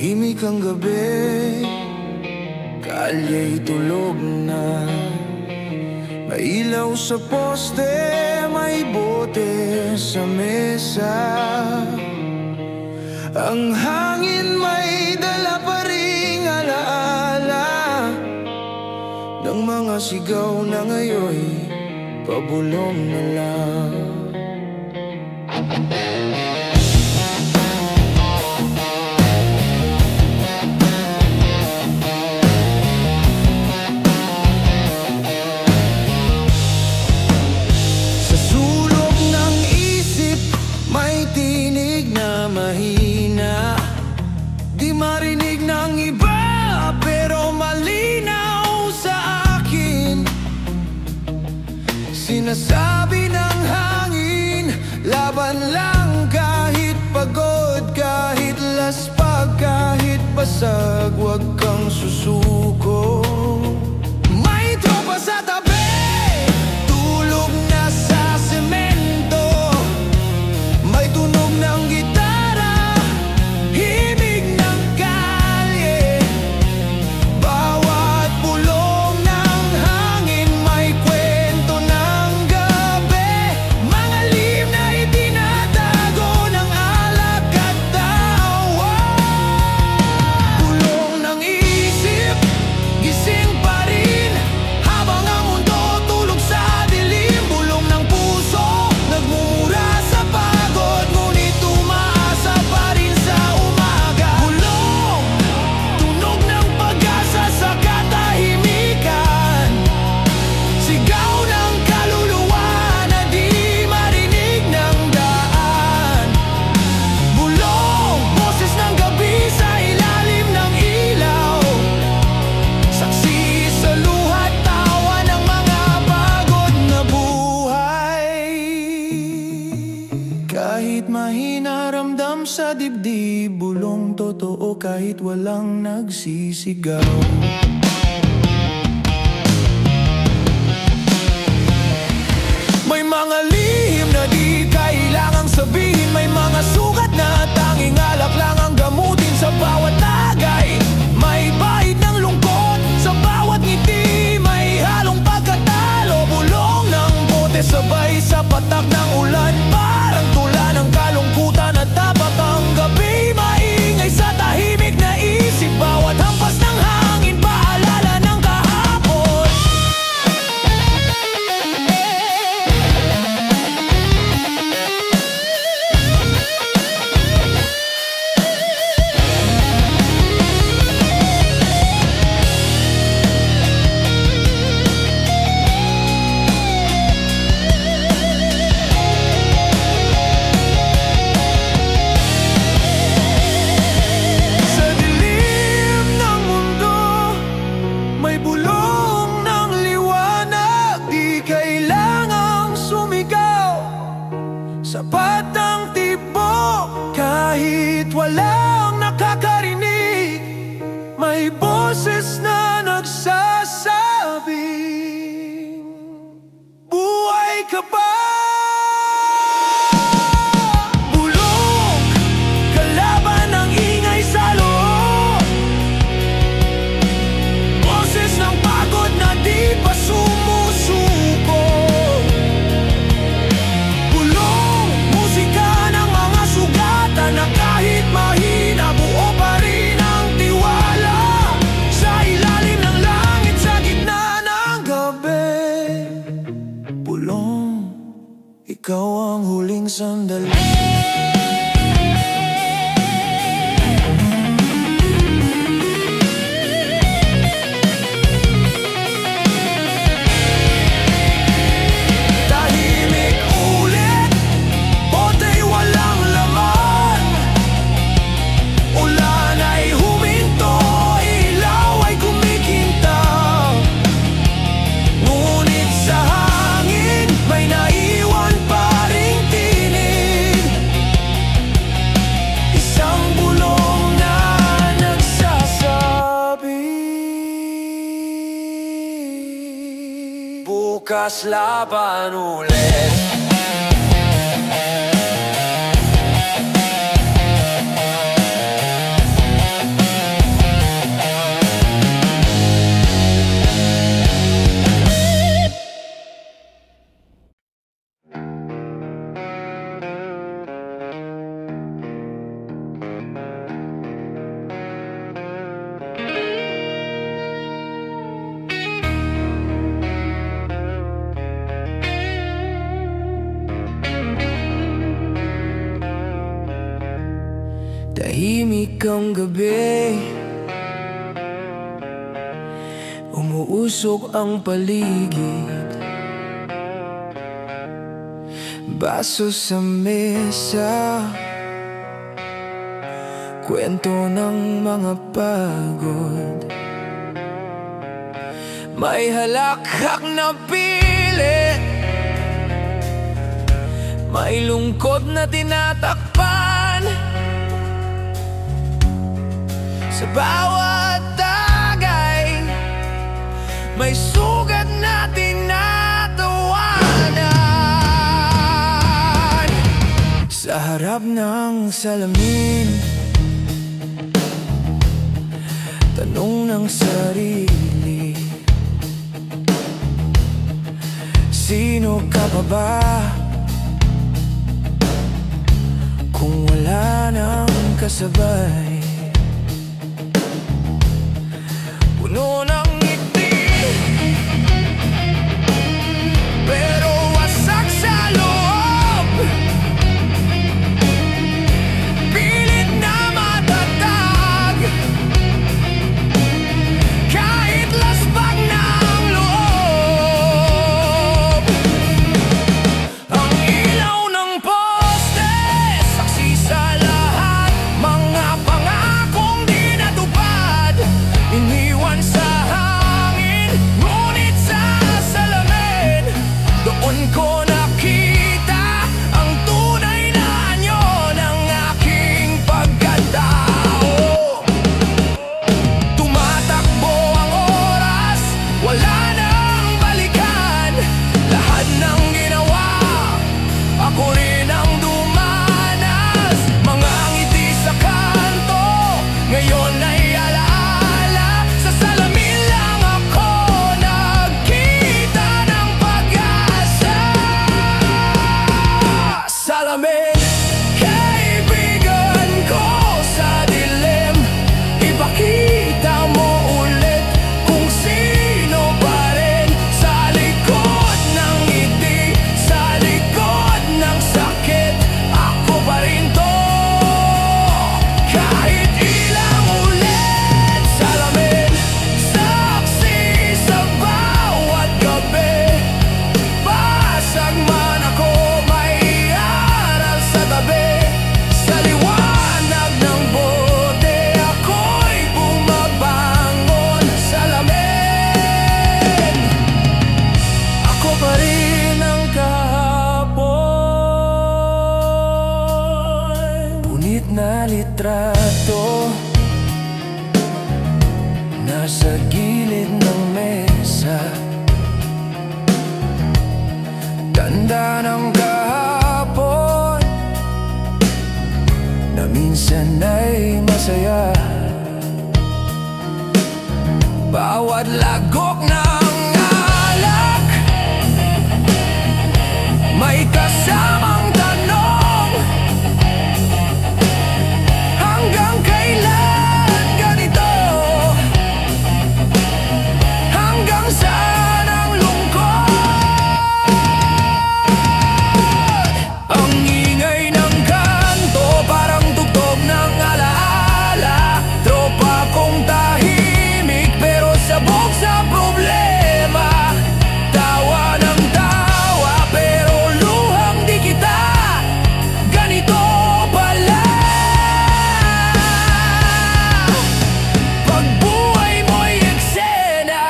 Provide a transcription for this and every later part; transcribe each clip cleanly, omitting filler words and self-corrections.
Tahimik ang gabi, kalya'y tulog na. May ilaw sa poste, may bote sa mesa. Ang hangin may dala pa ring alaala ng mga sigaw na ngayon pabulong na lang. Mahina, di marinig ng iba, pero malinaw sa akin. Sinasabi ng hangin, laban lang kahit pagod, kahit laspag, kahit basag, huwag kang susuko. May tropa sa tabi, tulog na sa semento. May tunog ng gitara, kahit mahina ramdam sa dibdib, bulong totoo kahit walang nagsisigaw. May mga lihim na di kailangang sabihin, may mga sugat na tanging alak lang ang gamutin sa bawat tagay. May bahid ng lungkot sa bawat ngiti, may halong pagkatalo, bulong ng bote sabay sa patak ng ulan. Parang tula ng kalungkutan at tapak ang gabi, maingay sa tahimik na isip, bawat hampas ng hangin paalala ng kahapon. Sapat ang tibok kahit walang nakakarinig, may boses na nagsasabing, buhay ka pa? Bulong, kalaban ng ingay sa loob, boses ng pagod na di pa sumusuko. Na kahit mahina, buo pa rin ang tiwala sa ilalim ng langit, sa gitna ng gabi. Bulong, ikaw ang huling sandali. Bukas laban ulit. Tahimik ang gabi, umuusok ang paligid. Baso sa mesa, kwento ng mga pagod. May halakhak na pilit, may lungkot na tinatakpan. Sa bawat tagay, may sugat na tinatawanan. Sa harap ng salamin, tanong ng sarili, sino ka pa ba kung wala nang kasabay? Puno ng ngiti, pero wasak sa loob. Pilit na matatag, kahit laspak na ang loob. Ang ilaw ng poste, saksi sa lahat, mga pangakong di natupad. Iniwan sa hangin, ngunit sa salamin, doon ko nakita ang tunay na anyo ng aking pagkatao. Tumatakbo ang oras, wala nang balikan. Lahat ng ginawa, ako rin ang dumanas. Mga ngiti sa kanto, ngayon ay alaala. Sa salamin lang ako nagkita ng pag-asa. Salamin, kaibigan ko sa dilim, ipakita mo ulit kung sino pa rin. Sa likod ng ngiti, sa likod ng sakit, ako pa rin to. Kahit ilang ulit, salamin, saksi sa bawat gabi. Basag man ako, may aral sa tabi. Sa liwanag ng bote, ako'y bumabangon. Salamin, ako pa rin ang kahapon. Punit na litrato, nasa gilid ng mesa. Tanda ng kahapon, na minsan ay masaya. Bawat lagok ng alak, may kasamang tanong. Hanggang kailan ganito? Hanggang saan ang lungkot? Ang ingay ng kanto, parang tugtog ng alaala. Tropa kong tahimik, pero sabog sa problema. Tawa ng tawa, pero luhang di kita. Ganito pala pagbuhay mo'y eksena.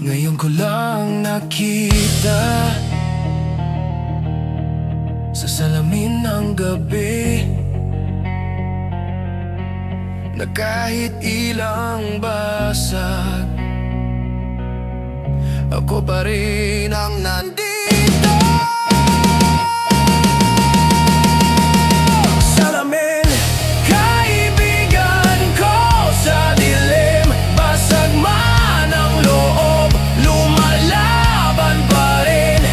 Ngayon ko lang nakita sa salamin ng gabi na kahit ilang basag, ako pa rin ang nandito. Salamin, kaibigan ko sa dilim, basag man ang loob, lumalaban pa rin.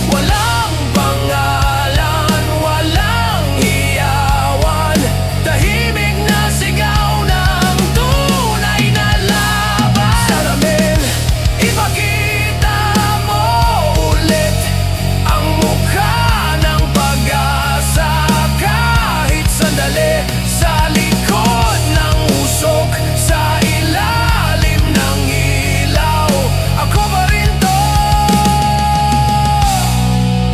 Walang pangalan, walang hiyawan, tahimik na sigaw ng tunay na laban. Salamin, ipakita mo ulit ang mukha ng pag-asa, kahit sandali sa likod ng usok, sa ilalim ng ilaw, ako pa rin to.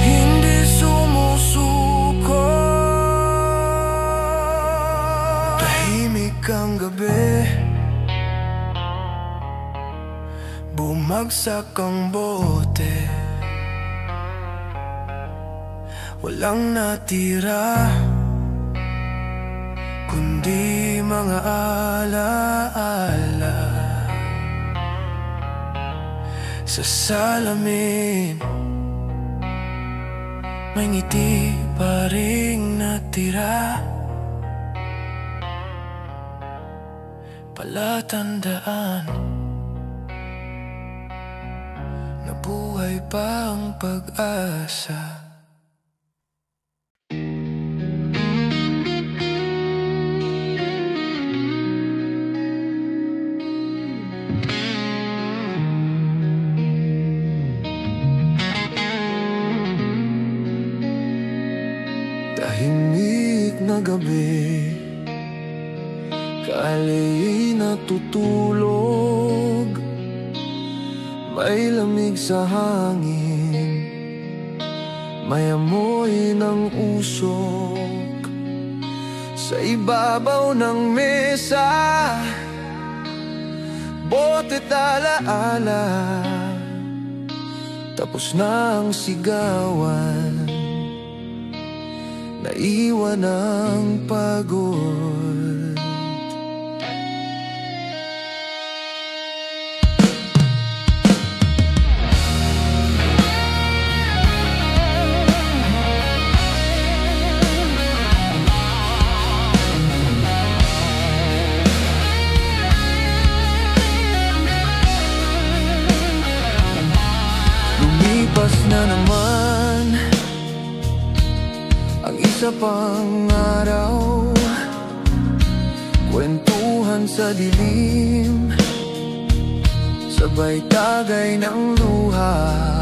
Hindi sumusuko. Tahimik ang gabi, bumagsak ang bote, walang natira kundi mga alaala. Sa salamin may ngiti pa ring natira, palatandaan na buhay pa ang pag-asa. Tahimik na gabi, kalye natutulog, may lamig sa hangin, may amoy ng usok. Sa ibabaw ng mesa, bote't alaala, tapos na ang sigawan, naiwan ang pagod. Lumipas na naman ang isa pang araw, kwentuhan sa dilim, sabay tagay ng luha.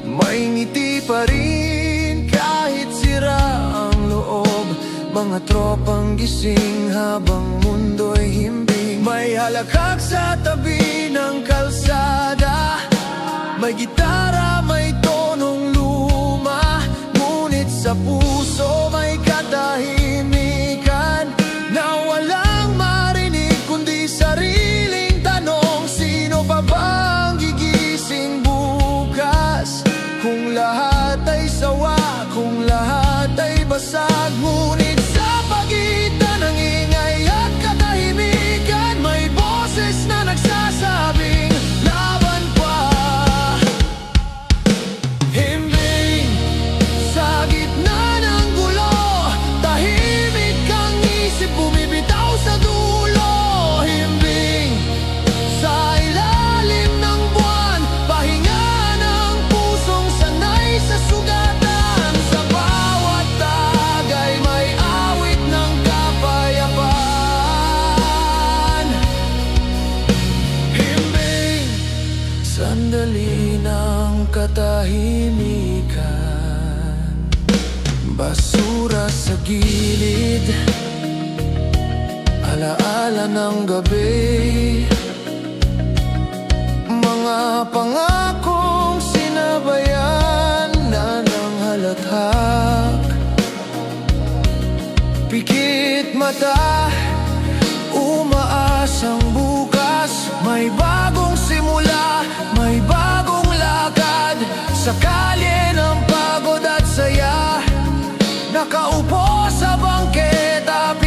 May ngiti pa rin kahit sira ang loob, mga tropang gising habang mundo'y himbing. May halakak sa tabi ng kalsada, may gitara, may tonong luma, ngunit sa puso may katahimikan na walang marinig kundi sariling tanong, sino pa bang gigising bukas? Kung lahat ay sawa, kung lahat ay basag, ngunit sa pagitan ng ingay at katahimikan, may boses na nagsasabing laban pa. Himbing sa gitna ng gulo, tahimik ang isip, bumibitaw sa dulo. Himbing sa ilalim ng buwan, pahinga ng pusong sanay sa sugatan. Sa bawat tagay may awit ng kapayapaan. Himbing, sandali ng katahimikan, basura sa gilid, alaala ng gabi, mga pangakong sinabayan na ng halakhak. Pikit mata, umaasang bukas, may bagong simula, may bagong lakad. Sa kalye ng pagod at saya, nakaupo sa bangketa,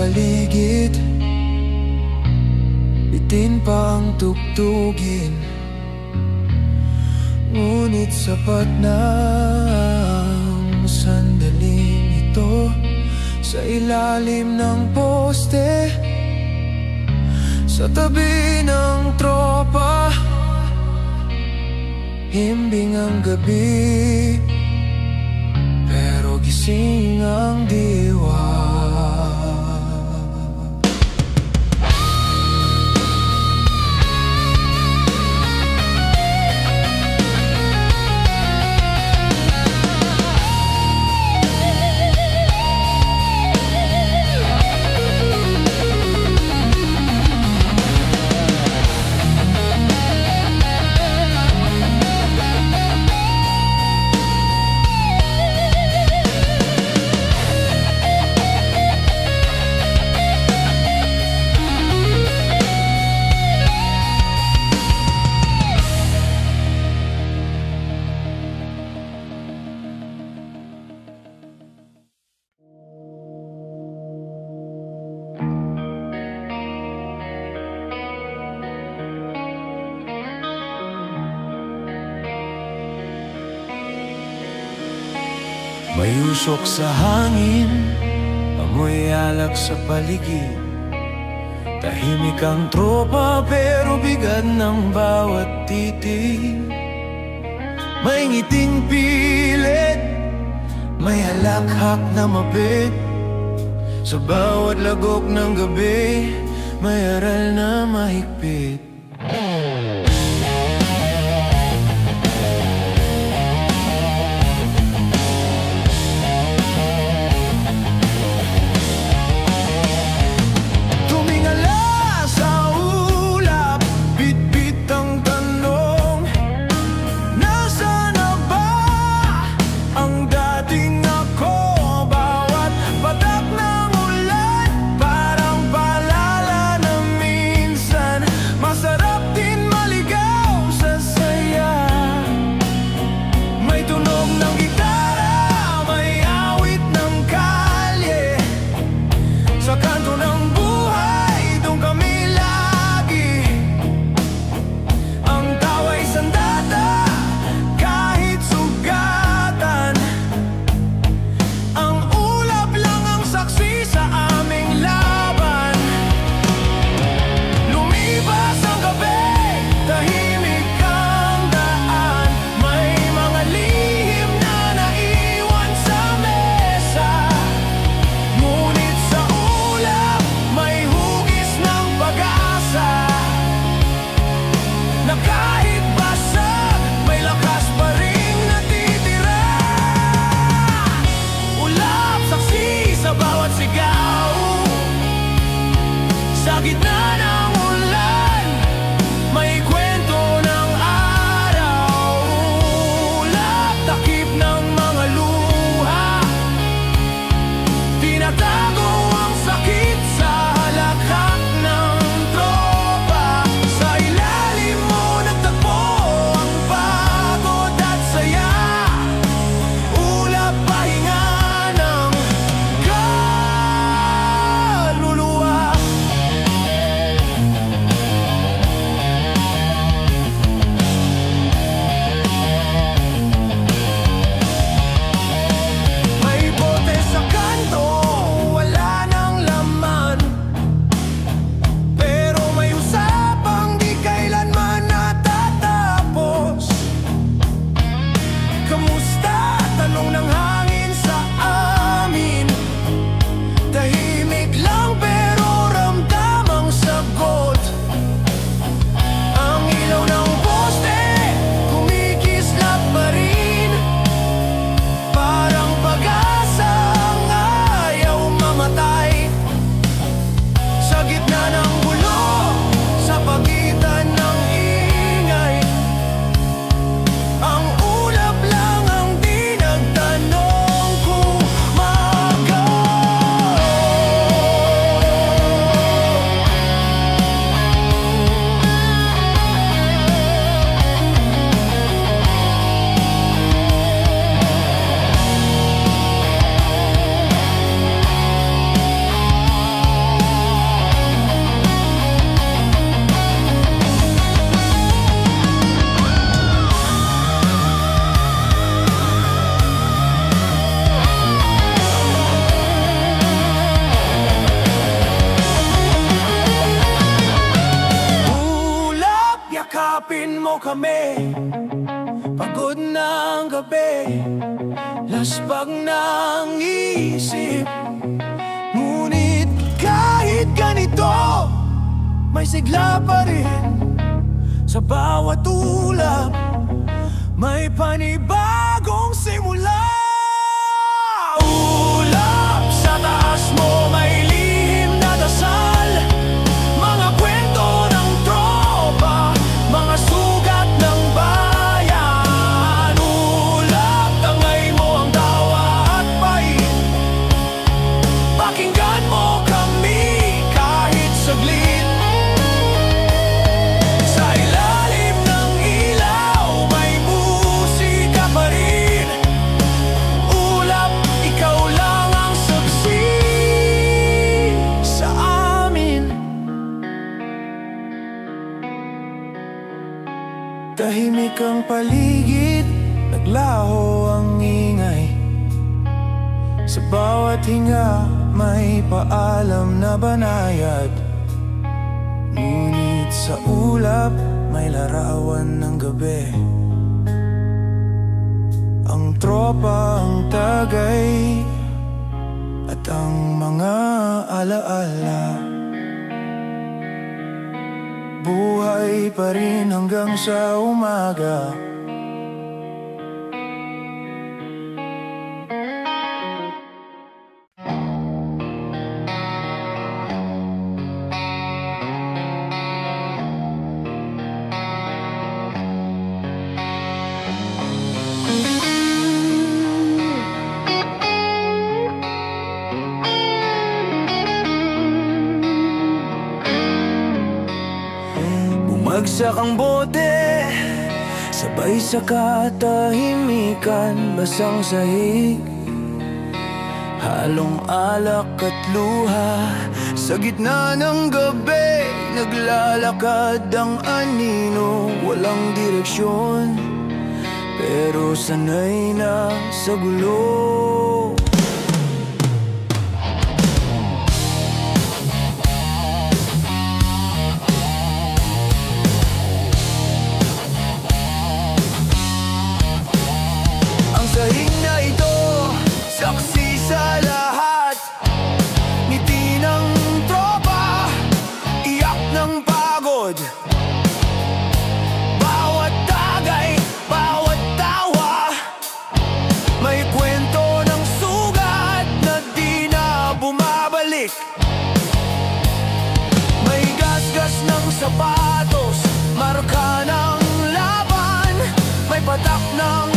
paligid, bitin pa ang tugtugin. Ngunit sapat na ang sandaling ito sa ilalim ng poste, sa tabi ng tropa. Himbing ang gabi, pero gising ang diwa. May usok sa hangin, amoy alak sa paligid. Tahimik ang tropa pero bigat ng bawat titig. May ngiting pilit, may halakhak na mapit. Sa bawat lagok ng gabi, may aral na mahigpit. kami. Pagod na ang gabi, laspag ng isip. Ngunit kahit ganito, may sigla pa rin. Sa bawat ulap, may panibagong simula. Ulap sa taas mo, may lihim na dasal. Mga kwento ng tropa, mga sugat ng bayan. Ulap, tangay mo ang tawa at pait. Pakinggan mo kami kahit saglit. Sa ilalim ng ilaw, may musika pa rin. Ulap, ikaw lang ang saksi sa amin. Tahimik ang paligid, naglaho ang ingay. Sa bawat hinga, may paalam na banayad. Ngunit sa ulap, may larawan ng gabi. Ang tropa, ang tagay, at ang mga alaala. Buhay pa rin hanggang sa umaga. Bumagsak ang bote, sabay sa katahimikan. Basang sahig, halong alak at luha. Sa gitna ng gabi, naglalakad ang anino. Walang direksyon, pero sanay na sa gulo. Sahig na ito, saksi sa lahat. Ngiti ng tropa, iyak ng pagod. Bawat tagay, bawat tawa, may kwento ng sugat na di na bumabalik. May gasgas ng sapatos, marka ng laban, may patak ng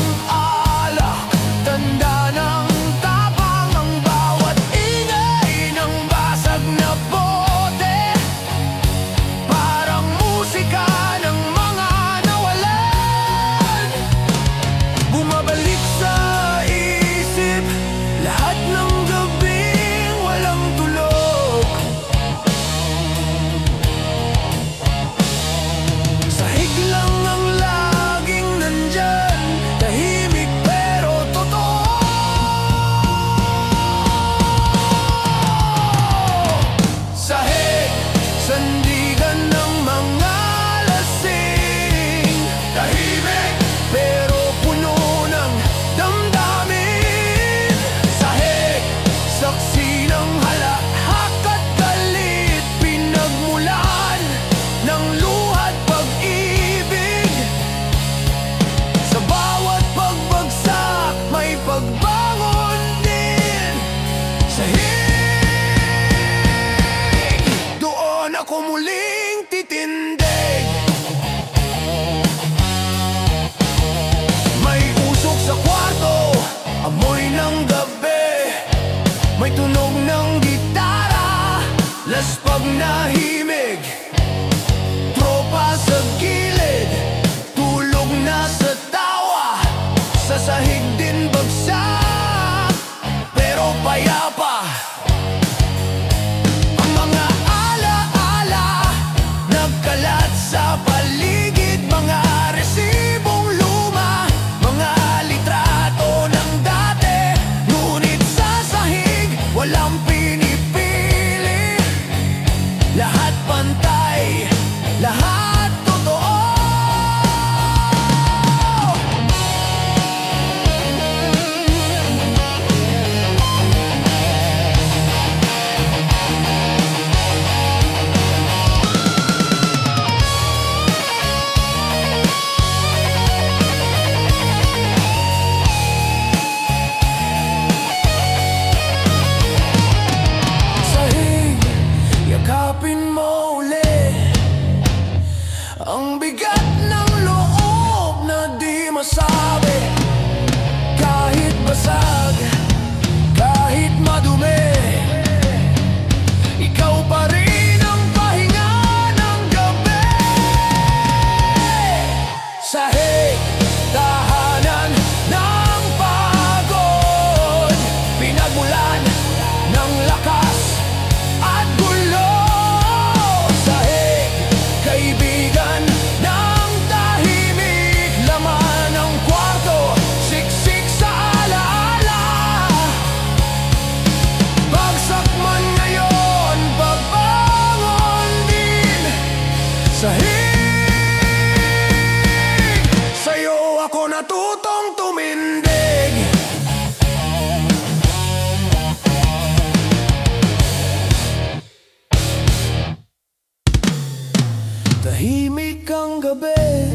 gabi,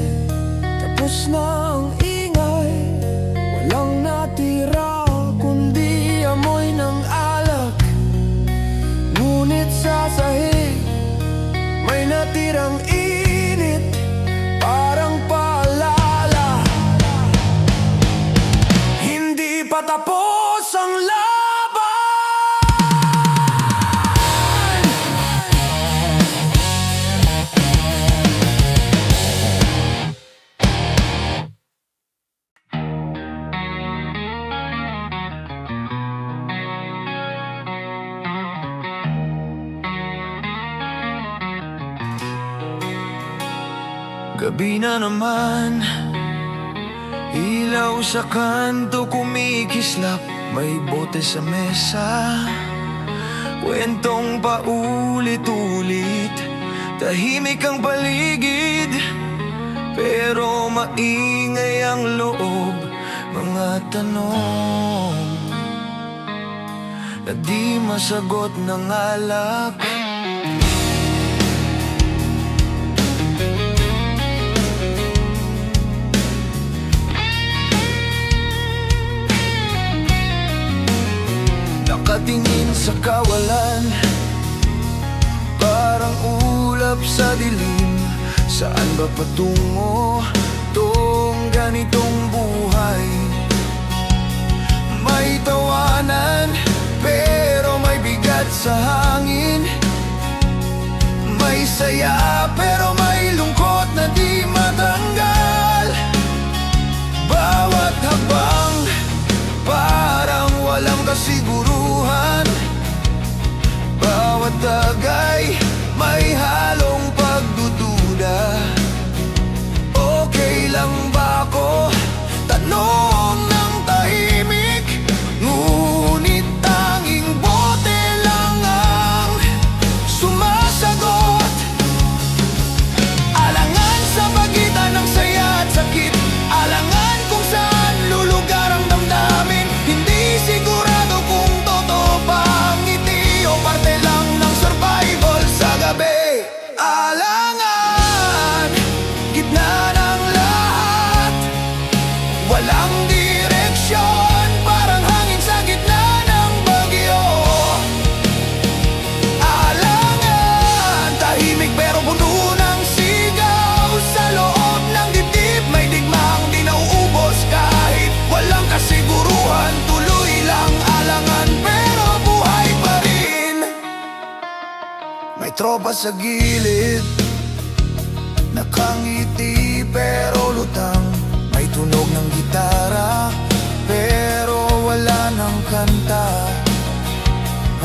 tapos na ang ingay. Walang natira kundi amoy ng alak. Ngunit sa sahig may natirang init, parang paalala. Hindi pa tapos ang laban. Gabi na naman, ilaw sa kanto kumikislap. May bote sa mesa, kwentong paulit-ulit. Tahimik ang paligid, pero maingay ang loob. Mga tanong na di masagot ng alak. Nakatingin sa kawalan, parang ulap sa dilim. Saan ba patungo tong ganitong buhay? May tawanan, pero may bigat sa hangin. May saya, pero may lungkot na di matanggal. Bawat habang parang walang kasiguruhan. Bawat tagay may halong pagdududa. Okay lang ba ako? Tanong ng tahimik. Ngunit tanging bote lang ang sumasagot. Alangan sa pagitan ng saya at sakit. Alangan kung saan lulugar ang damdamin. Hindi sigurado kung totoo pa ang ngiti o parte lang ng survival sa gabi. Alangan, gitna ng lahat. Walang direksyon, parang hangin sa gitna ng bagyo. Alangan, tahimik pero puno ng sigaw. Sa loob ng dibdib may digmang di nauubos. Kahit walang kasiguruhan, tuloy lang alangan pero buhay pa rin. May tropa sa gilid, nakangiti pero lutang. May tunog ng gitara, pero wala ng kanta.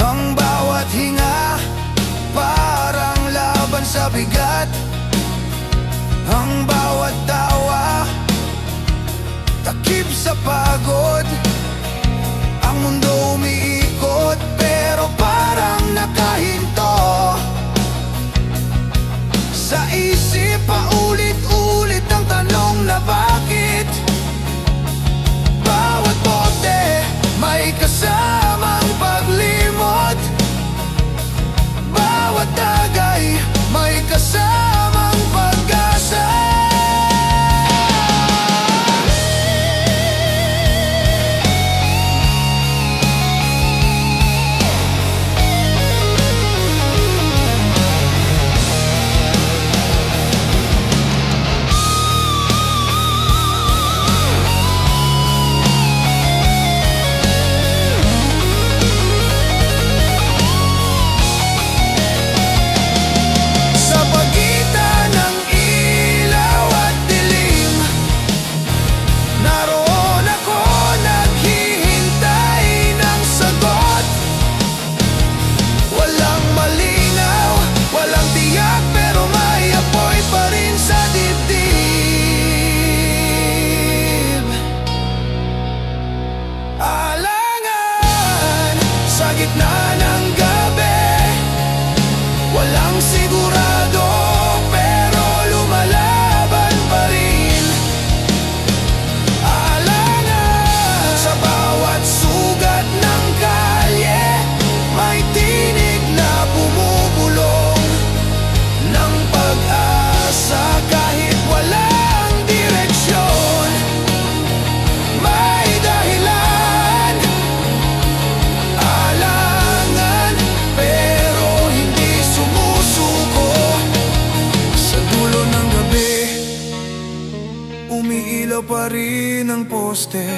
Ang bawat hinga, parang laban sa bigat. Ang bawat tawa, takip sa pagod. Ang mundo umiikot, pero parang nakahinto. Sa isip paulit-ulit ang tanong na bakit. Bawat bote may kasamang paglimot. Bawat tagay may kasamang pag-asa. poste,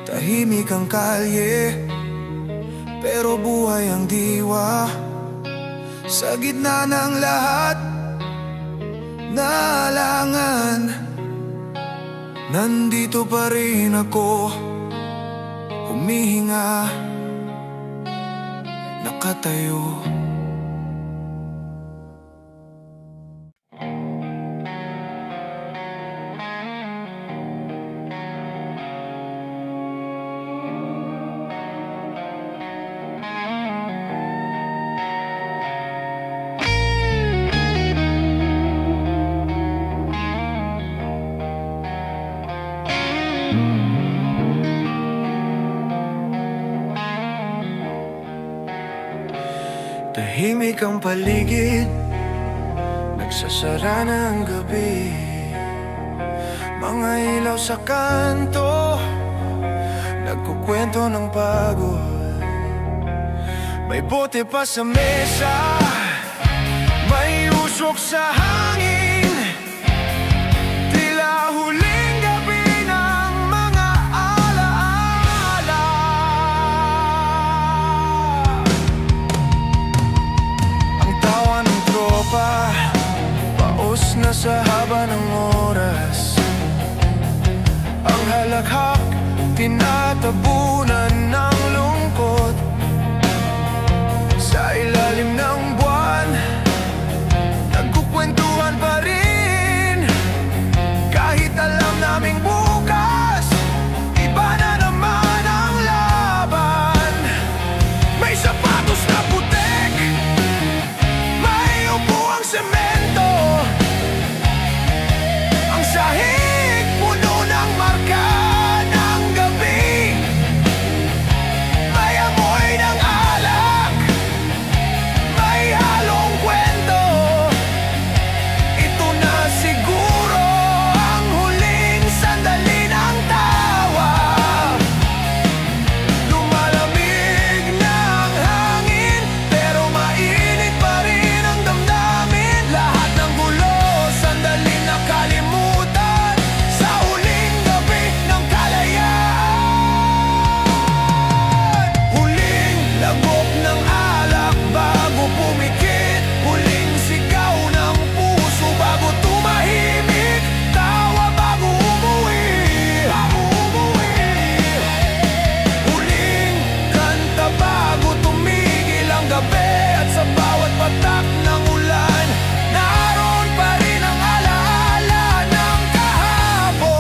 tahimik ang kalye, pero buhay ang diwa. Sa gitna ng lahat na alangan, nandito pa rin ako, humihinga, nakatayo. Tahimik ang paligid, nagsasara na ang gabi. Mga ilaw sa kanto, nagkukwento ng pagod. May bote pa sa mesa, may usok sa hangin. Tila huling gabi ng mga alaala. Ang tawa ng tropa, paos na sa haba ng oras. Ang halakhak, tinatabunan ng lungkot. Sa ilalim ng buwan, nagkukwentuhan pa rin. Kahit alam naming bukas, iba na naman ang laban. May sapatos na putik, may upuang semento. Ang sahig puno ng marka ng gabi. May amoy ng alak, may halong kwento. Ito na siguro ang huling sandali ng tawa. Lumalamig na ang hangin, pero mainit pa rin ang damdamin. Lahat ng gulo, sandaling nakalimutan sa huling gabi ng kalayaan. Huling lagok ng alak bago pumikit, huling sigaw ng puso bago tumahimik, tawa bago umuwi. Huling kanta bago tumigil ang gabi. At sa bawat patak ng ulan, naroon pa rin ang alaala ng kahapon.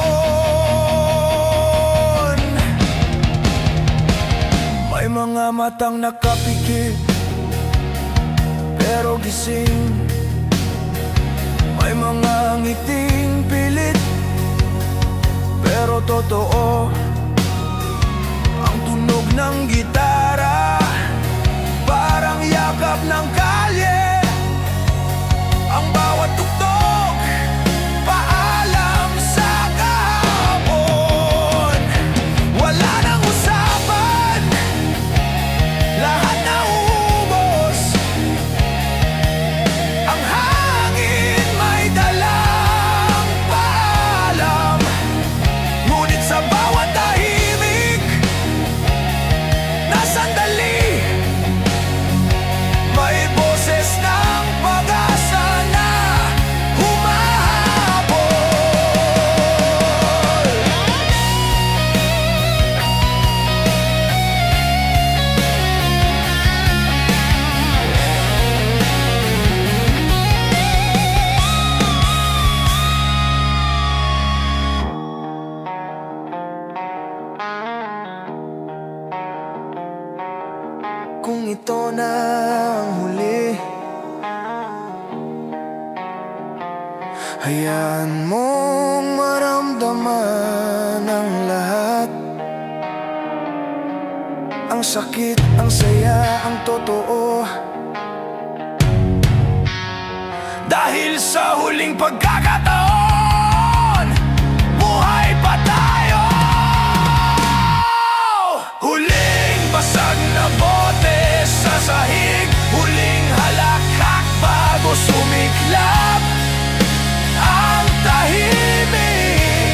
May mga matang nakapikit, pero gising. May mga ngiting pilit, pero totoo. Ang tunog ng gitara, parang yakap ng kalye. Ang bawat tugtog, paalam sa kahapon. Wala nang usapan, lahat na ubos. Ang hangin may dalang paalam, ngunit sa bawat tahimik na sandali, may boses ng pag-asa na humahabol. Kung ito na ang huli, hayaan mong maramdaman ang lahat. Ang sakit, ang saya, ang totoo. Dahil sa huling pagkakataon, buhay pa tayo. Huling basag na bote sa sahig, huling halakhak bago sumiklap ang tahimik.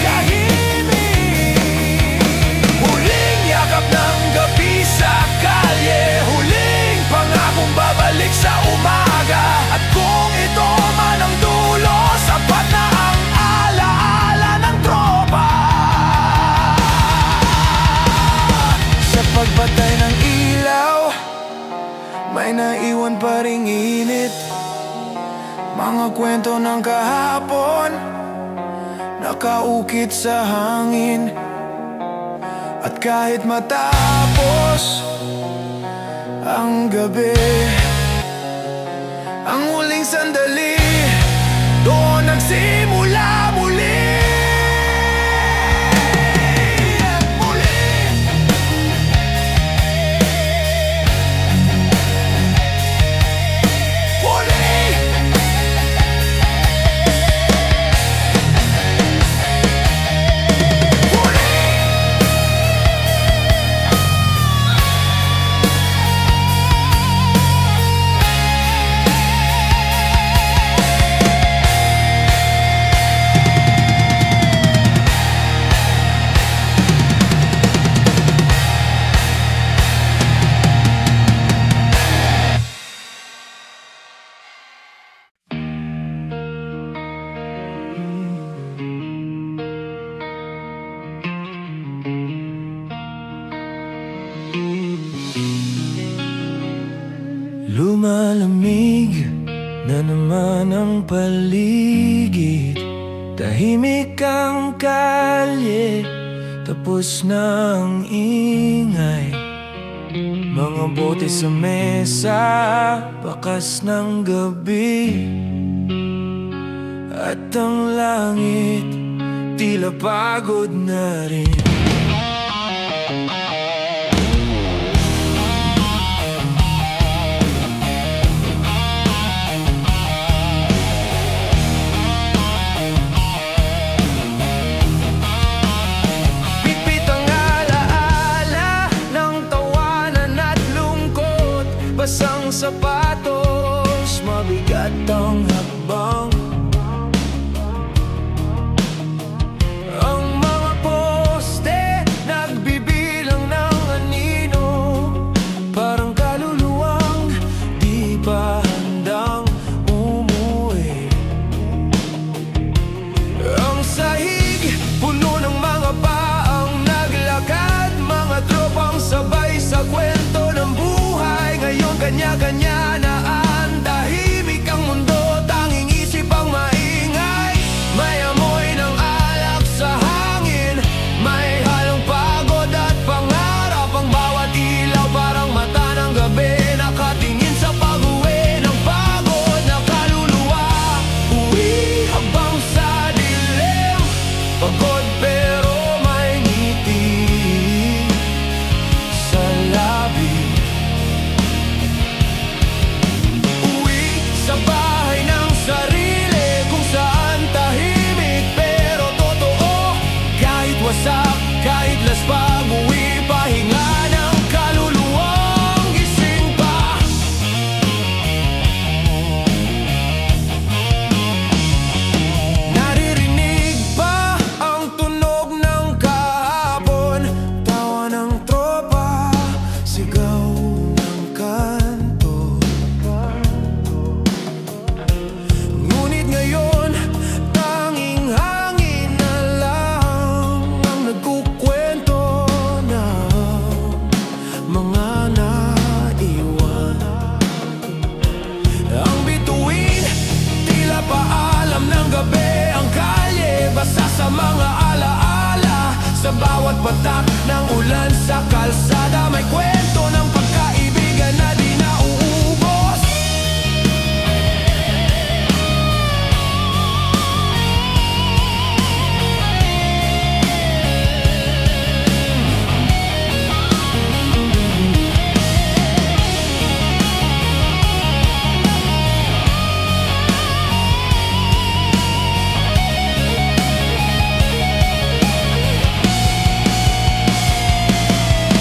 pagpatay ng ilaw, may naiwan pa ring init. Mga kwento ng kahapon nakaukit sa hangin. At kahit matapos ang gabi, ang huling sandali, doon nagsimula muli. Lumalamig na naman ang paligid. Tahimik ang kalye, tapos na ang ingay. Mga bote sa mesa, bakas ng gabi. At ang langit, tila pagod na rin. Basang sapatos, mabigat ang hakbang. Ang mga poste nagbibilang ng anino, parang kaluluwang di pa handang umuwi. Ang sahig puno ng mga baang naglakad, mga tropang sabay sa kwento ng buhay. Ngayon kanya-kanya na ang tahimik ang mundo, tanging isip ang maingay. May amoy ng alak sa hangin, may halong pagod at pangarap. Ang bawat ilaw parang mata ng gabi, nakatingin sa pag-uwi ng pagod na kaluluwa. Uwi habang sa dilim, pagod pero may ngiti sa labi. Sa bahay ng sarili, kung saan tahimik pero totoo. Kahit wasak, kahit laspag, uwi, pahinga ng kaluluwang gising pa. Naririnig pa ang tunog ng kahapon, tawa ng tropa, sigaw ng kanto. Ngunit ngayon, tanging hangin na lang ang nagkukwento ng mga naiwan. Ang bituin, tila paalam ng gabi. Ang kalye, basa sa mga alaala. Sa bawat patak ng ulan sa kalsada, may kwento ng pagkaibigan na di nauubos.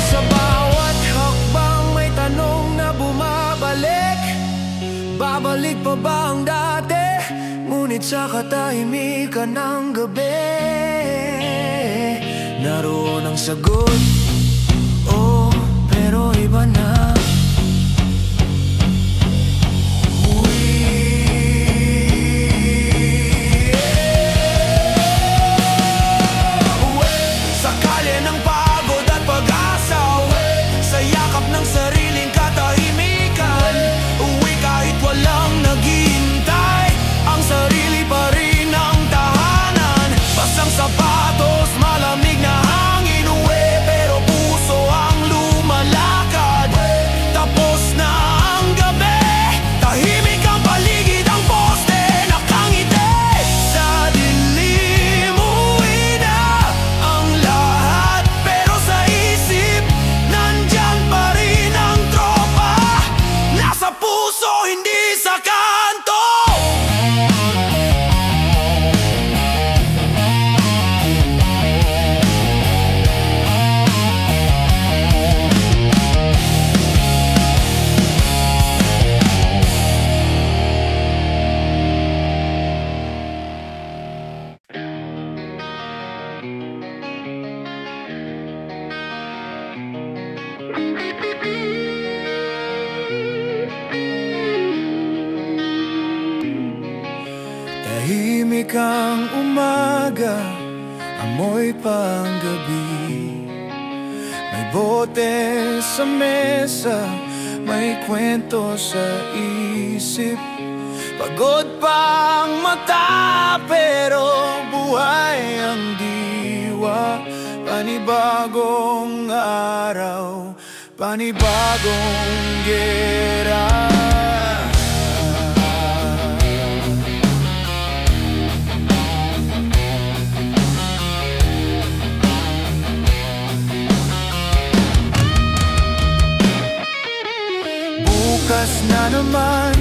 Sa bawat hakbang may tanong na bumabalik. Babalik pa ba ang dati? Ngunit sa katahimikan ng gabi, naroon ang sagot. Oh, pero iba na. Sa kalye ng pagod at pag-asa, kang umaga, amoy pang gabi. May bote sa mesa, may kwento sa isip. Pagod pang mata pero buhay ang diwa. Panibagong araw, panibagong gera. Bukas na naman,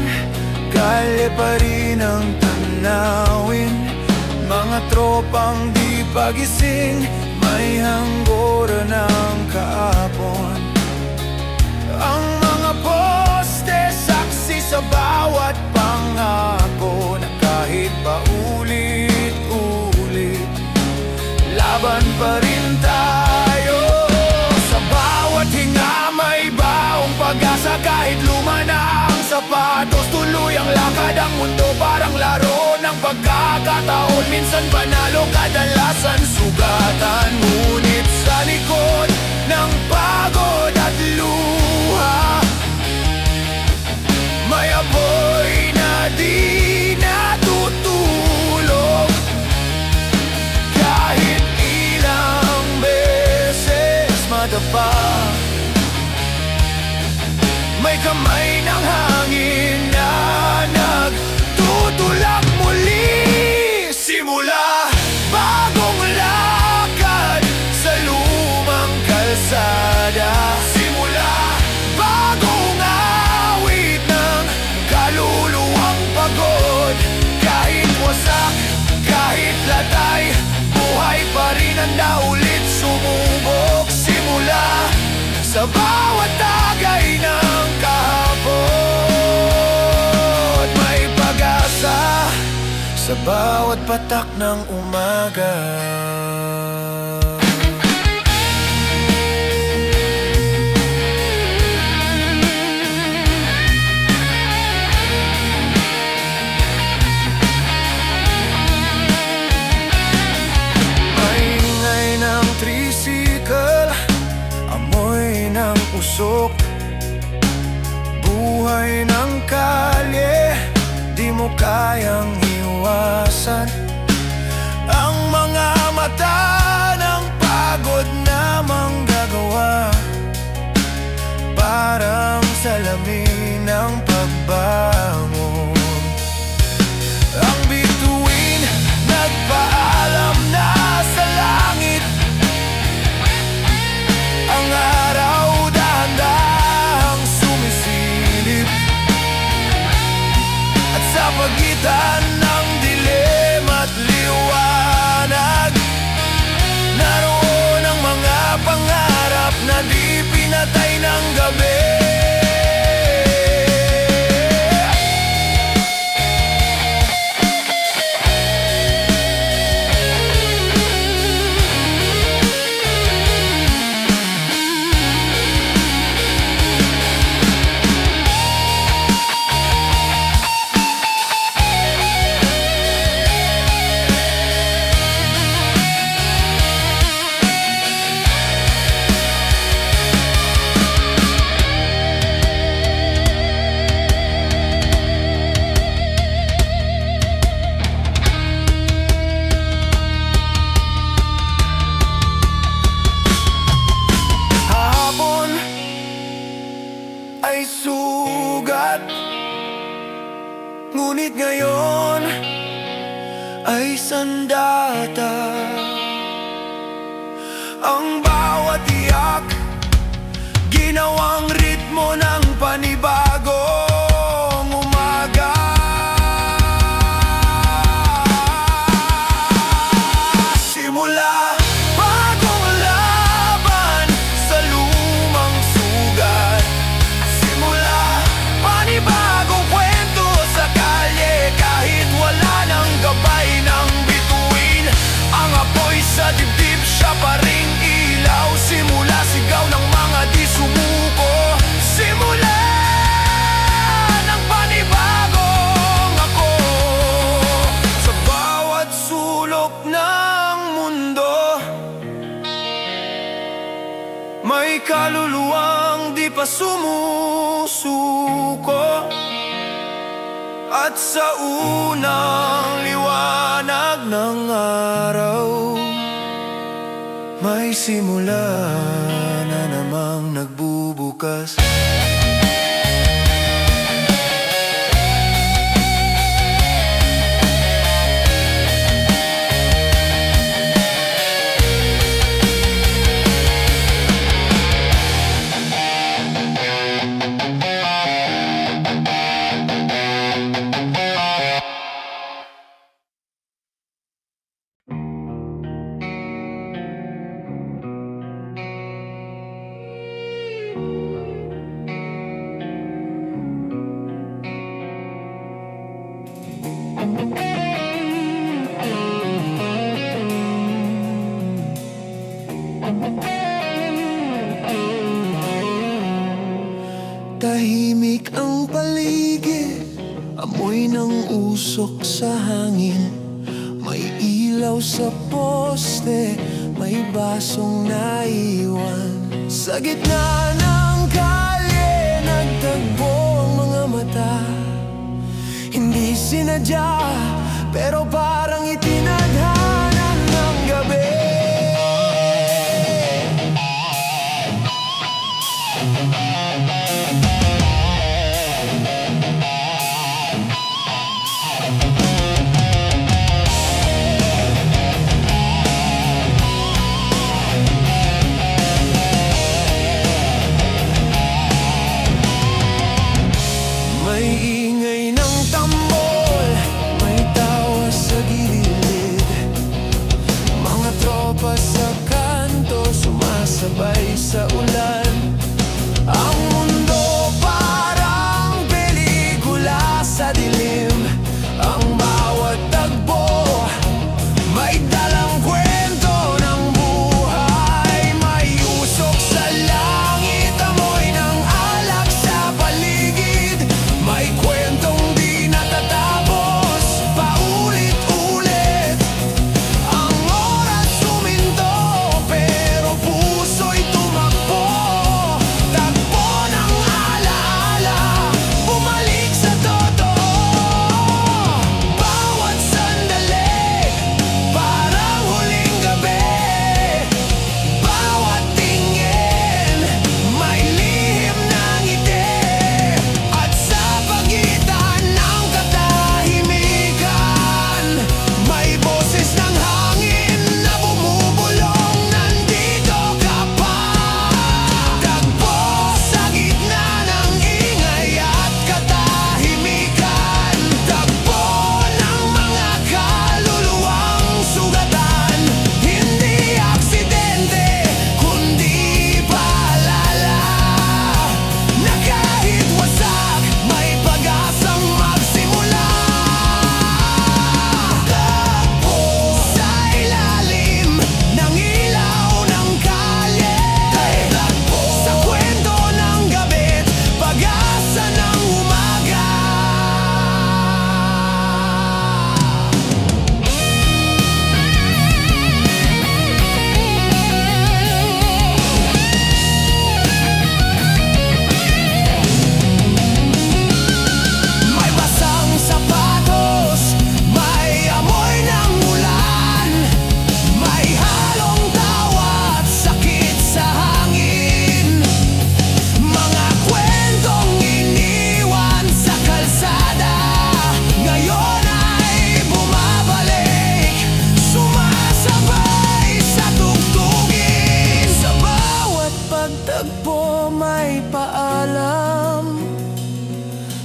kalye pa rin ang tanawin. Mga tropang di pagising, may hanggora ng kaapon. Ang mga poste, saksi sa bawat pangako, na kahit pa ulit-ulit, laban pa rin tayo. Sa bawat hinga may baong pag-asa, kahit luma na ang sapatos. Tuloy ang lakad, ang mundo parang laro ng pagkakataon. Minsan panalo, kadalasan sugatan. Ngunit sa likod ng pagod at luha, may apoy na di natutulog. Kahit ilang beses madapa, may kamay ng hangin na nagtutulak muli. Simula bagong lakad sa lumang kalsada. Simula bagong awit ng kaluluwang pagod. Kahit wasak, kahit latay, buhay pa rin ang naulit sumubok. Simula sa bawat tagay ng kahapon, may pag-asa sa bawat patak ng umaga. May ingay ng tricycle, amoy ng usok, buhay ng kalye, di mo kayang iwasan. Ang mga mata ng pagod na manggagawa, parang salamin ng pagbangon. Ang bituin nagpaalam na sa langit, ang araw dahan-dahang sumisilip. At sa pagitan ng dilim at liwanag, naroon ang mga pangarap na di pinatay ng gabi. Ay sugat, ngunit ngayon ay sandata. Ang bawat iyak, ginawang ritmo ng panibagong umaga. Simula bagong laban sa lumang sugat. Simula panibagong kwento sa kalye, kahit wala ng gabay ng bituin. Ang apoy sa dibdib, siya pa ring ilaw. Simula sigaw ng mga di sumuko. Simula pa sumusuko. At sa unang liwanag ng araw, may simula na namang nagbubukas. Tahimik ang paligid, amoy ng usok sa hangin. May ilaw sa poste, may basong naiwan. Sa gitna ng kalye, nagtagpo ang mga mata. Hindi sinadya, pero parang itinadhana ng gabi. Sabay sa ulan, ang mundo parang pelikula sa dilim. Ang bawat tagpo may dalang kwento ng buhay. May usok sa langit, amoy ng alak sa paligid. May kwentong di natatapos, paulit-ulit. Ang oras suminto, pero puso'y tumakbo. Tagpo ng alaala, bumalik sa totoo. Bawat sandali, parang huling gabi. Bawat tingin, may lihim na ngiti. At sa pagitan ng katahimikan, may boses ng hangin na bumubulong. Nandito ka pa. Tagpo sa gitna ng ingay at katahimikan. Tagpo ng mga kaluluwang sugatan. Hindi aksidente, kundi paalala na kahit wasak, may pag-asang magsimula. Tagpo sa ilalim ng ilaw ng kalye. Tagpo sa kwento ng gabi't pag-asa ng umaga. May basang sapatos, may amoy ng ulan. May halong tawa at sakit sa hangin. Mga kwentong iniwan sa kalsada, ngayon ay bumabalik. Sumasabay sa tugtugin. Sa bawat pagtagpo may paalam.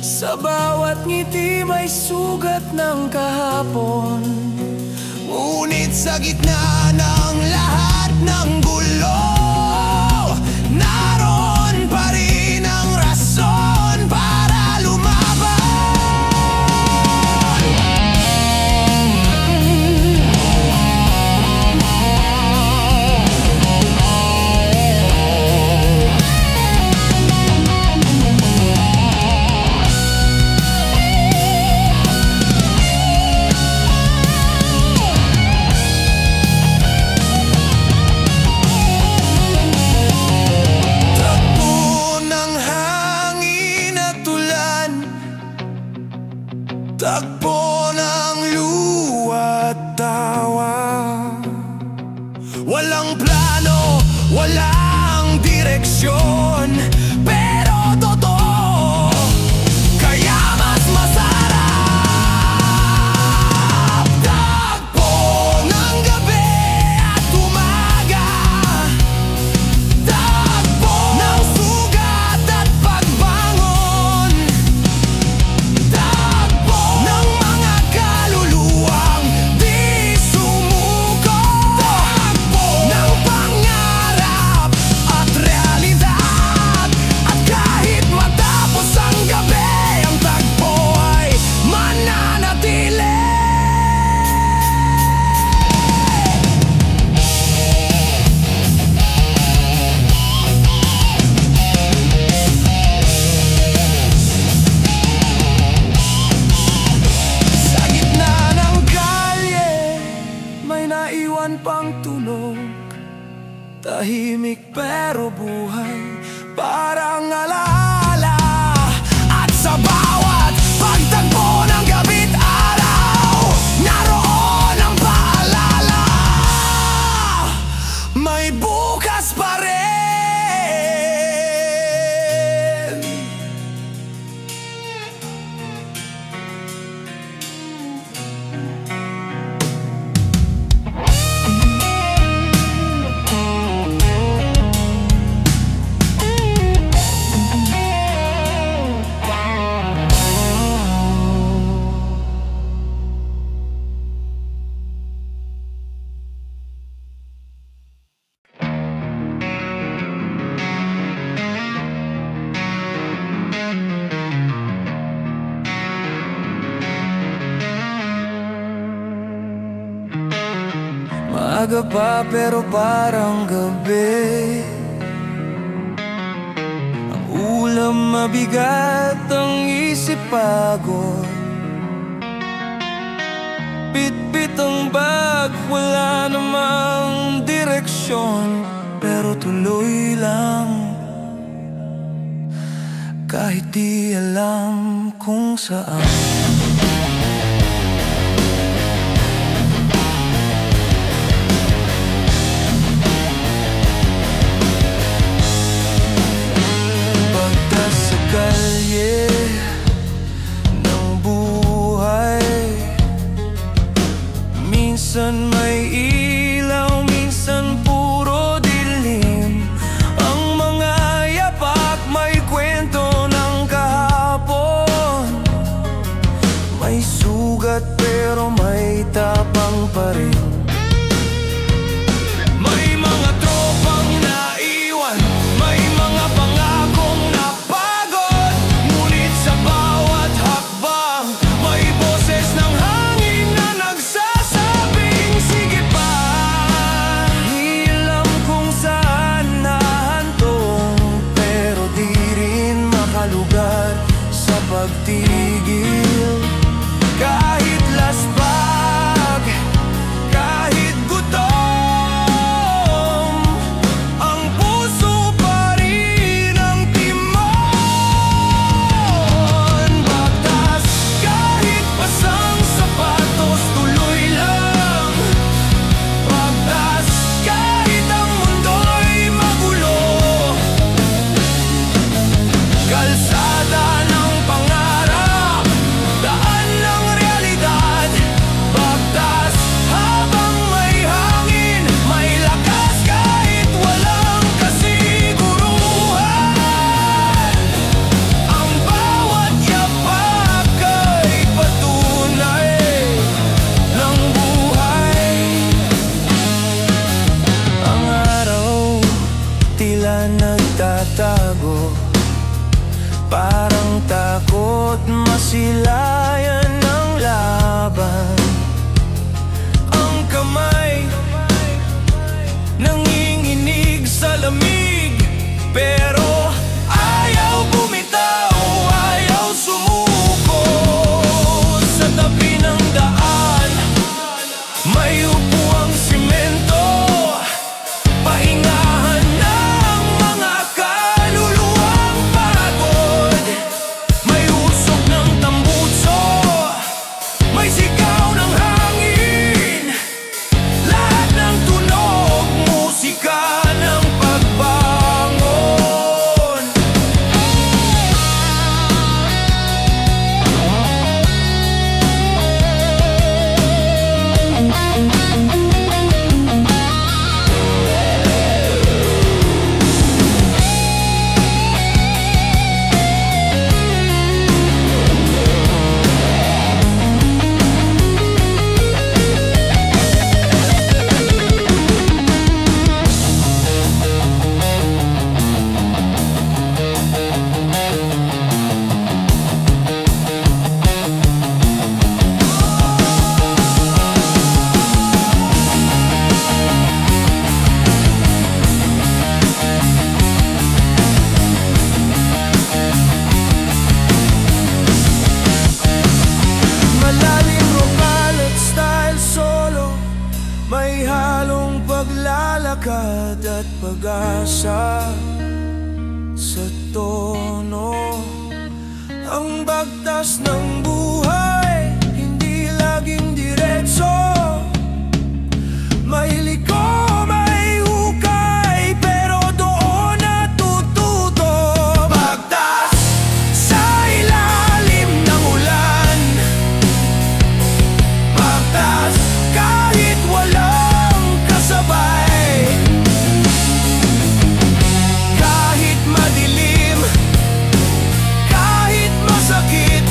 Sa bawat ngiti may sugat ng kahapon. Ngunit sa gitna ng lahat ng gulo, naroon pa rin ang rason para lumaban. Umaga pa pero parang gabi. Ang ulam mabigat, ang isip pagod. Bit-bit ang bag, wala namang direksyon, pero tuloy lang. Kahit di alam kung saan. Pagtas sa kalye ng buhay, minsan may ilaw, minsan puro dilim. Ang mga yapak may kwento ng kahapon. May sugat pero may tapang pa rin. May mga tropang naiwan, may mga pangakong napagod. Ngunit sa bawat hakbang, may boses ng hangin na nagsasabing sige pa. Di alam kung saan nahantong, pero di rin makalugar sa pagtigil. Kahit laspag, kahit gutom, ang puso pa rin ang timon. Bagtas kahit pasang sapatos, tuloy lang. Bagtas kahit ang mundo'y magulo. Kalsada ng pangarap, daan ng realidad. Bagtas habang may hangin, may lakas kahit walang kasiguruhan. Ang bawat yapak ay patunay ng buhay. Ang araw tila nagtatago, parang takot masilayan ng laban. Ang kamay nanginginig sa lamig, pero ayaw bumitaw, ayaw sumuko. Sa tabi ng daan may upuang simento, pahingahan ng mga kaluluwang pagod. May usok ng tambutso, may sigaw ng hangin. Lahat ng tunog, musika ng pagbangon. Malalim rockal at style solo, may halong paglalakad at pag-asa sa tono. Ang bagtas ng buhay, hindi laging diretso. May liko, may hukay, pero doon natututo. Bagtas sa ilalim ng ulan. Bagtas kahit walang kasabay. Kahit madilim, kahit masakit,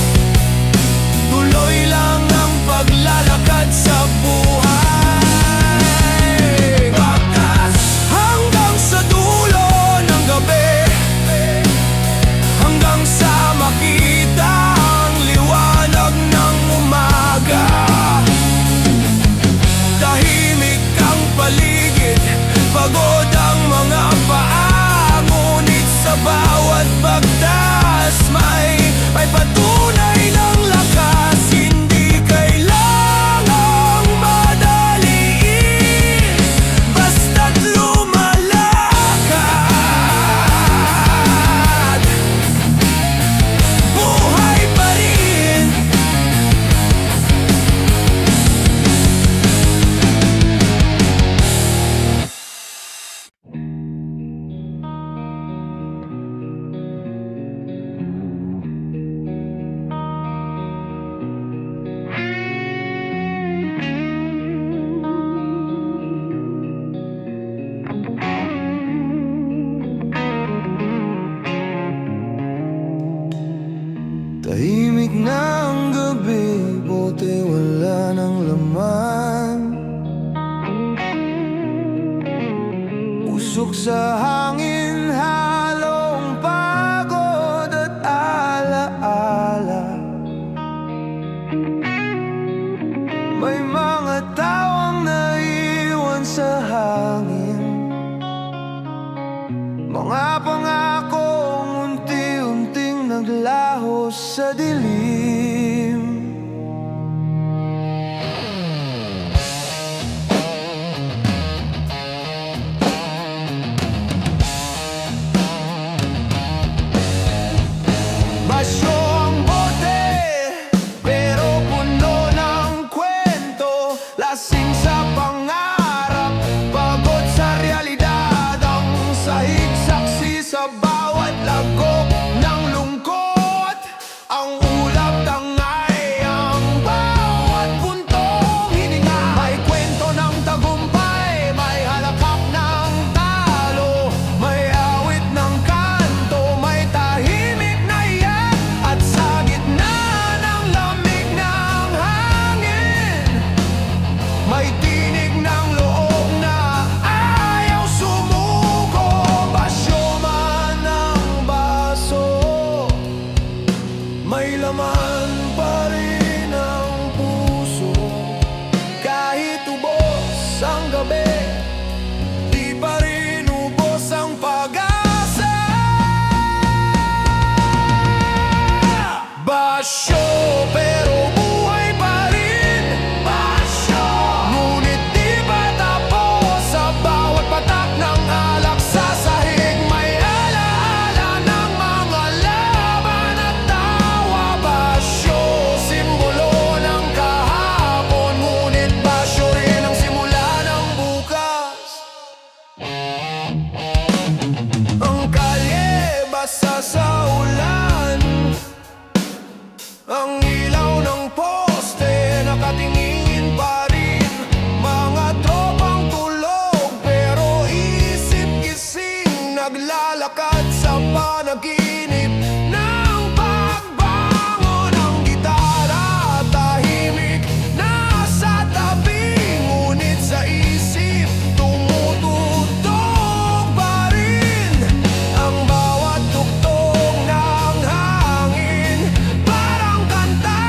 Tahimik na ang gabi, buti wala ng laman. Usok sa hangin, halong pagod at alaala. May mga tawang naiwan sa hangin, mga pangakong unti-unting naglaho sa dilim. Basyo ang bote, pero puno ng kwento. Lasing sa pangarap, pagod sa realidad. Ang sahig saksi sa bawat lagok ng lungkot. Ang ulap tangay, ang bawat puntong hininga. May kwento ng tagumpay, may halakak ng talo, may awit ng kanto, may tahimik na iyak. At sa gitna ng lamig ng hangin, may tinig ng loob na ayaw sumuko. Basyo man ang baso, may laman pa rin ang puso. Kahit ubos ang gabi, di pa rin ubos ang pag-asa. Basyo pero buhay pa rin. Basyo, ngunit di pa tapos. Sa bawat patak ng alak sa sahig, may alaala ng mga laban at tawa. Basyo, simbolo ng kahapon, ngunit basyo rin ang simula ng bukas. Ang kalye basa sa ulan, ang ilaw ng poste nakatingin pa rin. Mga tropang tulog pero isip gising, naglalakad sa panaginip ng pagbangon. Ang gitara tahimik nasa tabi, ngunit sa isip tumutugtog pa rin. Ang bawat tugtog ng hangin, parang kantang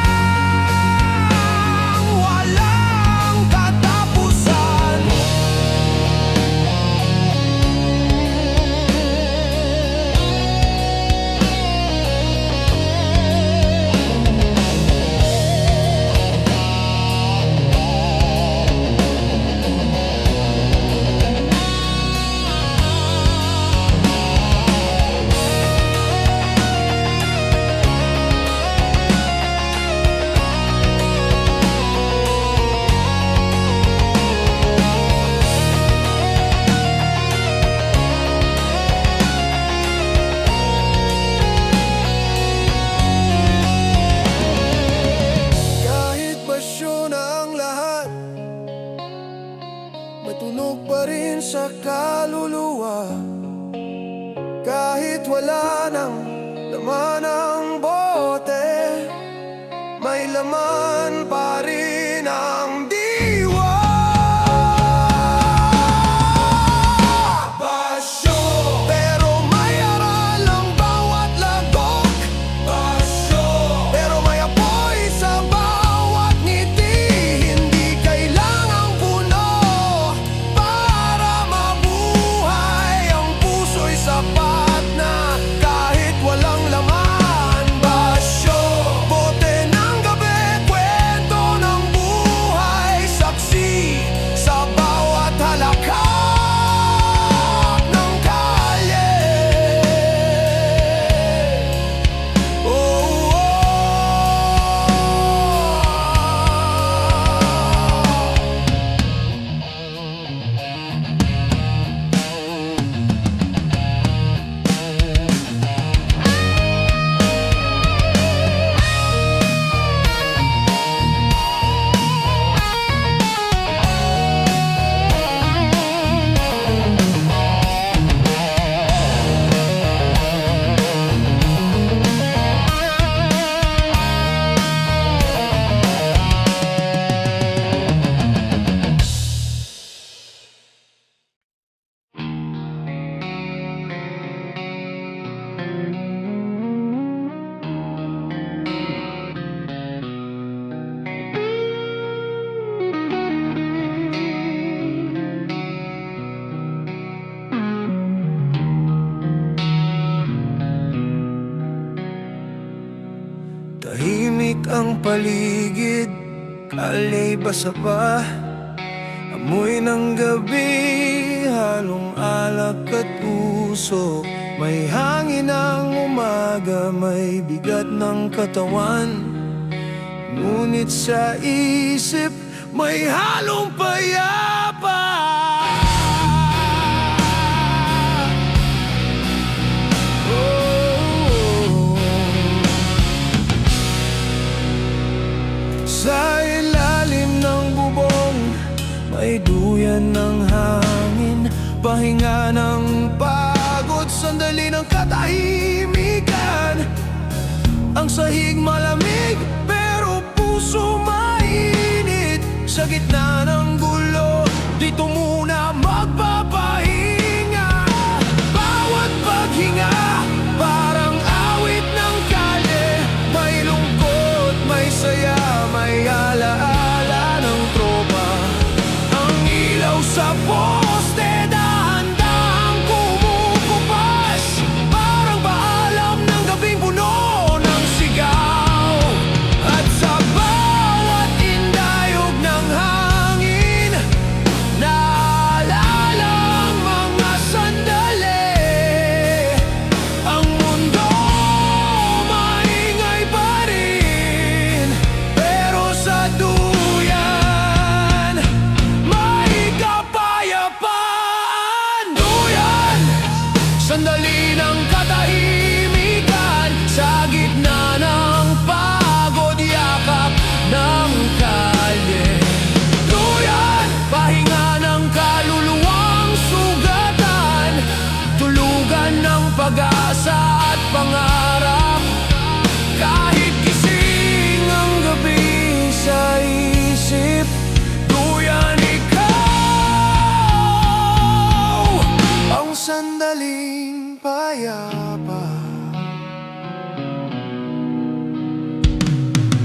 walang katapusan. Kahit basyo na ang lahat, may tunog pa rin sa kaluluwa. Kahit wala nang laman ang bote, may laman pa rin ang diwa. Basyo, pero may aral ang bawat lagok. Basyo, pero may apoy sa bawat ngiti. Hindi kailangang puno para mabuhay. Ang puso'y sapat na kahit walang laman. Basyo, bote ng gabi, kwento tahimik ang paligid, kalye basa pa, amoy ng gabi, halong alak at usok. May hangin ng umaga, may bigat ng katawan, ngunit sa isip may halong payapa. Sa ilalim ng bubong, may duyan ng hangin, pahinga ng pagod, sandali ng katahimikan. Ang sahig malamig, pero puso mainit. Sa gitna ng gulo, dito muna magpapahinga. Bawat paghinga, parang awit ng kalye. May lungkot, may saya, may alaala ng tropa. Ang ilaw sa poste, dahan-dahang kumukupas, parang paalam ng gabing puno ng sigaw. At sa bawat indayog ng hangin, naalala ang mga sandali. Ang mundo maingay pa rin, pero sa duyan may kapayapaan. Duyan, sandali ng katahimikan, sa gitna ng pagod, yakap ng kalye. Duyan, pahinga ng kaluluwang sugatan, tulugan ng pag-asa at pangarap. Kahit gising ang gabi sa isip, duyan ikaw ang sandaling payapa.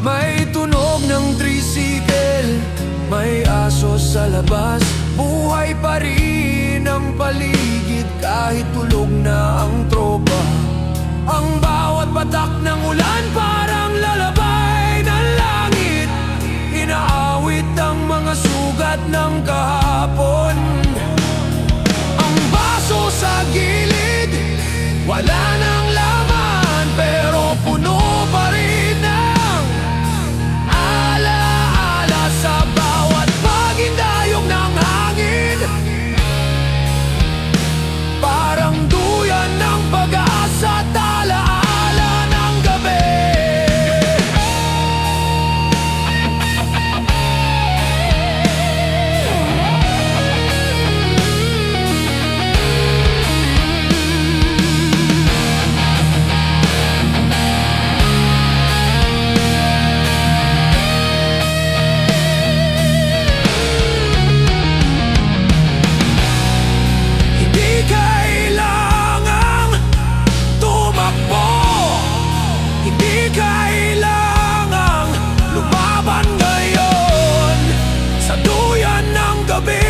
May tunog ng tricycle, may aso sa labas, buhay pa rin ang paligid kahit tulog na ang tropa. Ang bawat patak ng ulan parang lalabay ng langit, inaawit ang mga sugat ng kahapon. Ang baso sa gilid, wala nang laman, pero puno pa rin ng alaala. Sa bawat pagindayog ng hangin, parang duyan ng pag-asa, talaala ng gabi. Hindi kailangang tumakbo, hindi kailangang lumaban ngayon. Sa duyan ng gabi,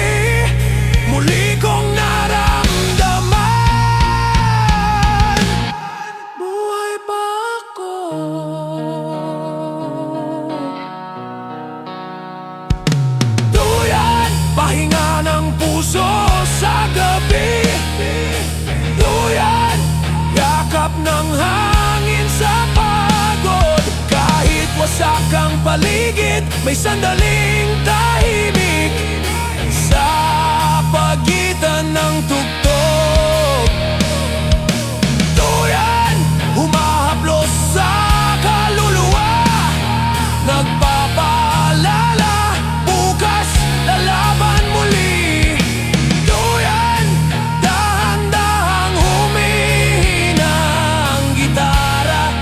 muli kong naramdaman, buhay pa ako. Duyan, pahinga ng puso sa gabi. Duyan, yakap ng hangin sa pagod. Kahit wasak ang paligid, may sandaling tahimik sa pagitan ng tugtog. Duyan, humahaplos sa kaluluwa, nagpapaalala, bukas lalaban muli. Duyan, dahan-dahang humihina ang gitara.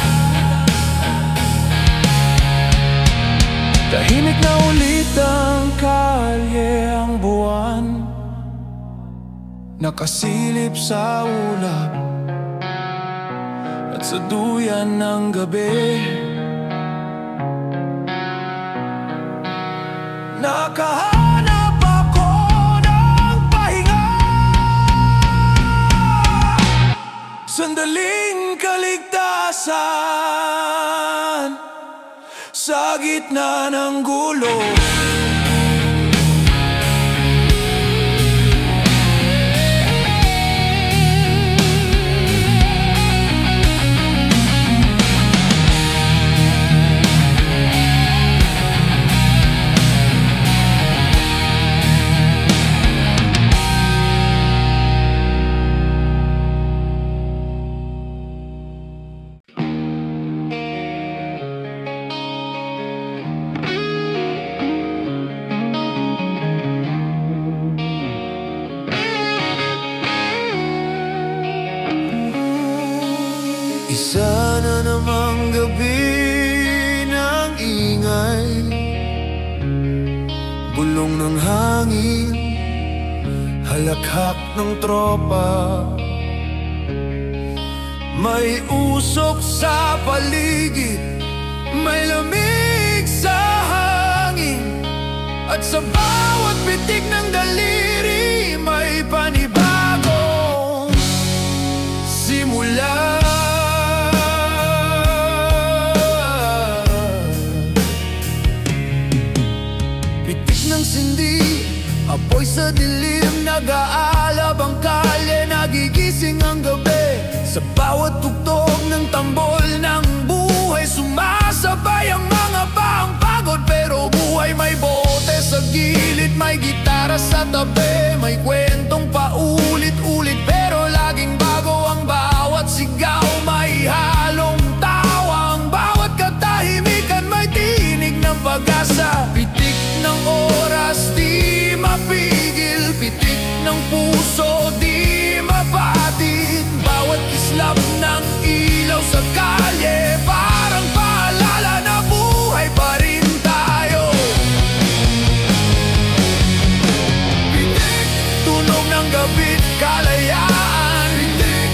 Tahimik na ulit ang kalye, ang buwan nakasilip sa ulap, at sa duyan ng gabi nakahanap ako ng pahinga. Sandaling kaligtasan sa gitna ng gulo. Isa na namang gabi ng ingay, bulong ng hangin, halakhak ng tropa. May usok sa paligid, may lamig sa hangin, at sa bawat pitik ng daliri may panibagong simula. Apoy sa dilim, nag-aalab ang kalye, nagigising ang gabi. Sa bawat tugtog ng tambol ng buhay, sumasabay ang mga paang pagod. Pero buhay may bote sa gilid, may gitara sa tabi, may kwentong paulit-ulit, pero laging bago ang bawat sigaw. May halong tawa, ang bawat katahimikan may tinig ng pag-asa. Pitik ng oras, di mapigil, pitik ng puso, di mapatid. Bawat islap ng ilaw sa kalye, parang paalala na buhay pa rin tayo. Pitik, tunog ng gabit, kalayaan. Pitik,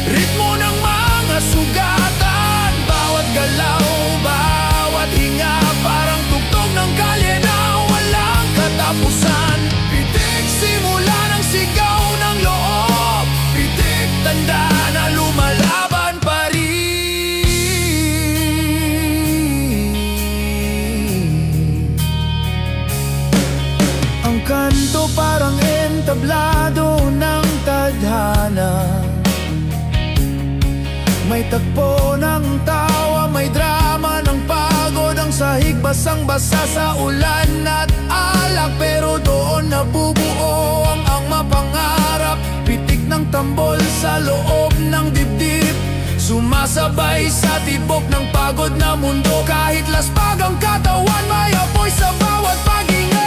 ritmo ng mga sugatan. Bawat galaw, bawat hinga, parang tugtog ng kalye na walang katapusan. Pitik, simula ng sigaw ng loob. Pitik, tanda na lumalaban pa rin. Ang kanto parang entablado ng tadhana, may tagpo ng tawa, may drama ng pagod. Ang sahig basang-basa sa ulan at alak, pero doon nabubuo ang mapangarap. Pitik ng tambol sa loob ng dibdib, sumasabay sa tibok ng pagod na mundo. Kahit laspag ang katawan, may apoy sa bawat paghinga.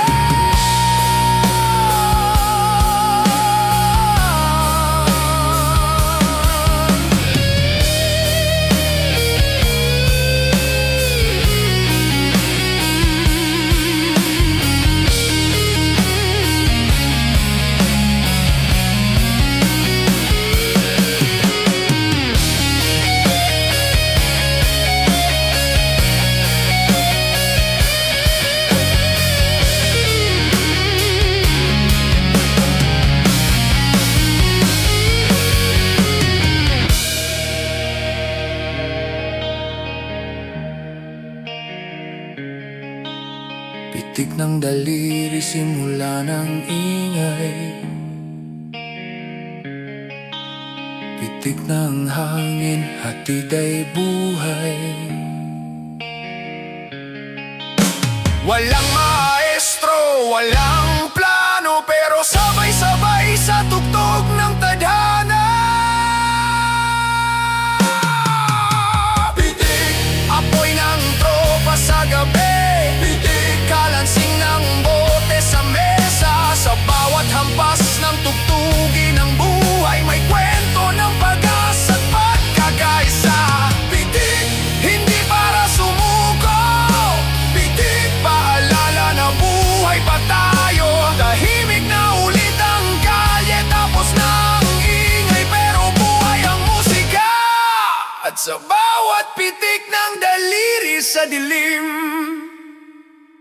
Pitik ng daliri, simula ng ingay. Pitik ng hangin, hatid ay buhay. Walang maestro, walang plano, pero sabay-sabay sa tugtog ng tadhana. Pitik, apoy ng tropa sa gabi. Kalansing ng bote sa mesa, sa bawat hampas ng tugtugin ng buhay, may kwento ng pag-asa at pagkakaisa. Pitik, hindi para sumuko. Pitik, paalala na buhay pa tayo. Tahimik na ulit ang kalye, tapos na ang ingay, pero buhay ang musika. At sa bawat pitik ng daliri sa dilim,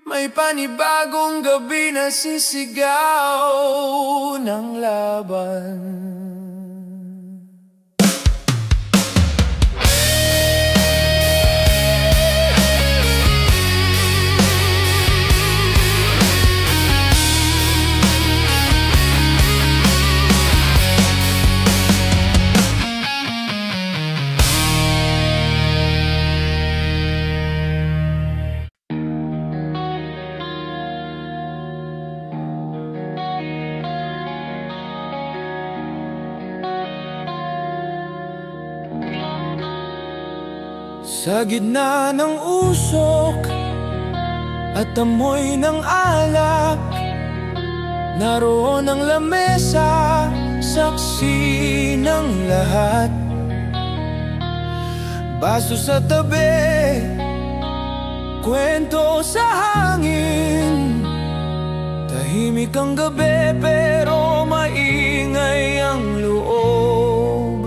may panibagong gabi na sisigaw ng laban. Sa gitna ng usok at amoy ng alak, naroon ang lamesa, saksi ng lahat. Baso sa tabi, kwento sa hangin. Tahimik ang gabi pero maingay ang loob.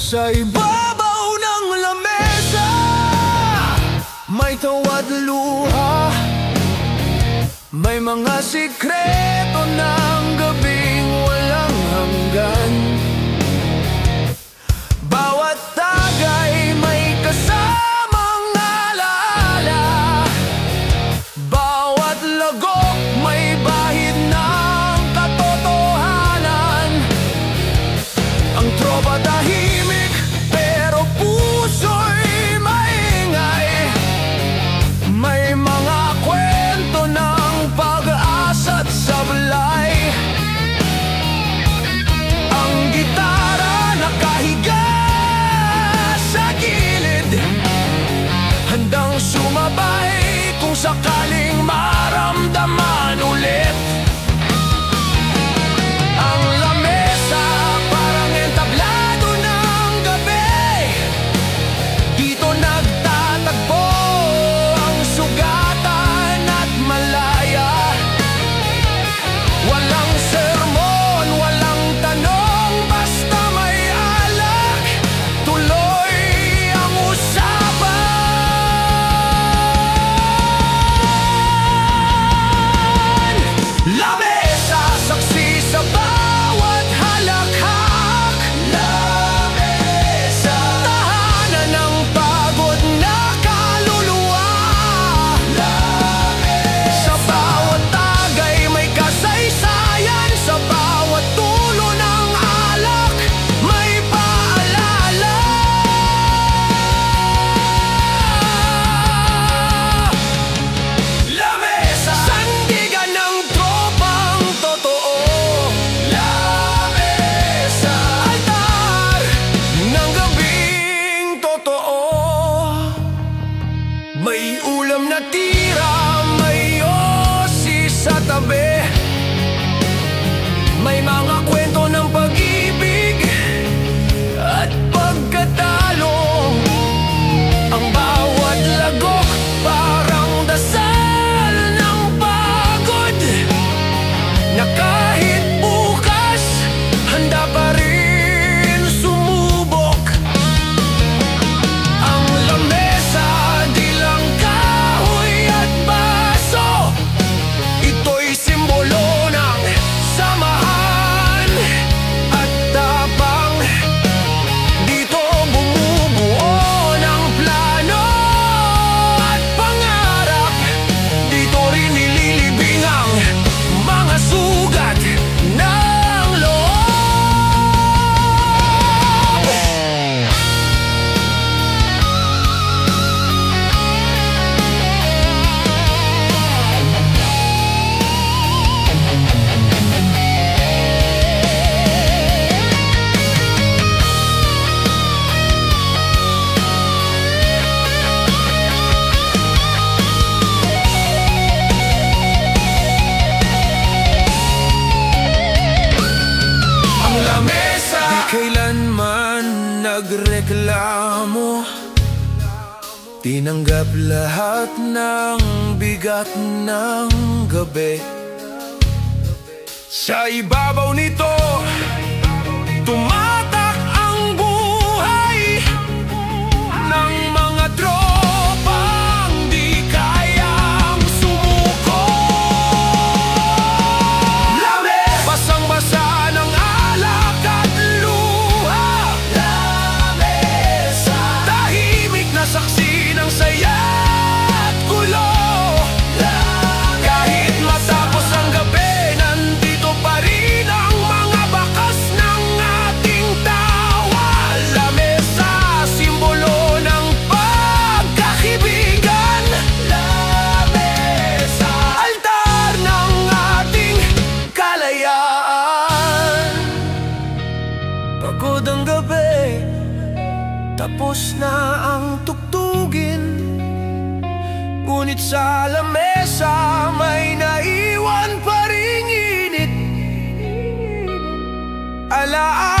Sa ibabaw ng lamesa, may tawad luha. May mga sikreto ng gabing walang hanggan. Bawat tagay may kasamang alaala. Bawat lagok may bahid ng katotohanan. Ang tropa tahimik pero puso'y maingay. May mga kwento ng pag-asa at sablay. Ang gitara nakahiga sa gilid, handang sumabay kung sakaling maramdaman ulit. Ang lamesa parang entablado ng gabi. Dito nagtatagpo ang sugatan at malaya. Walang sermon, walang tanong, basta may alak. Tuloy ang usapan. Lamesa, saksi sa bawat halakhak. Lamesa, tahanan ng pagod na kaluluwa. Lamesa, sa bawat tagay may kasaysayan. Sa bawat tulo ng alak may paalala. Lamesa, sandigan ng tropang totoo. Lamesa, altar ng gabing totoo. May ulam na tira, may yosi sa tabi. May mga kwento ng pag-ibig at pagkatalo. Ang bawat lagok parang dasal ng pagod, na kahit bukas handa pa rin sumubok. Ang lamesa di lang kahoy at baso. Ito'y simbolo ng samahan at tapang. Dito bumubuo ng plano at pangarap. Dito rin nililibing ang mga sugat ng loob. Ang lamesa di kailanman nagreklamo. Tinanggap lahat ng bigat ng gabi. Sa ibabaw nito, tumatak ang buhay ng mga tropang di kayang sumuko. Lamesa, basang-basa ng alak at luha. Lamesa, tahimik na saksi ng saya at gulo. Kahit matapos ang gabi, nandito pa rin ang mga bakas gabi, tapos na ang tugtugin, ngunit sa lamesa may naiwan pa ring init. Alaala